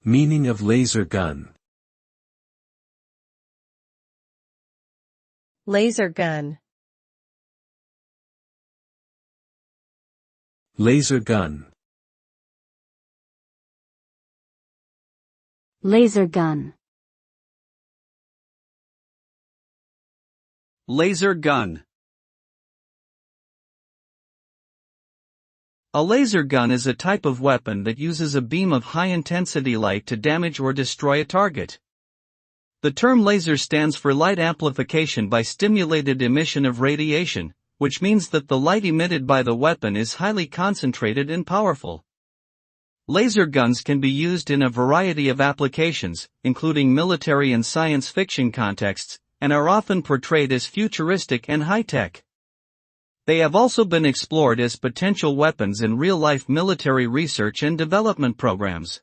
Meaning of laser gun. Laser gun. Laser gun. Laser gun. Laser gun. A laser gun is a type of weapon that uses a beam of high-intensity light to damage or destroy a target. The term laser stands for light amplification by stimulated emission of radiation, which means that the light emitted by the weapon is highly concentrated and powerful. Laser guns can be used in a variety of applications, including military and science fiction contexts, and are often portrayed as futuristic and high-tech. They have also been explored as potential weapons in real-life military research and development programs.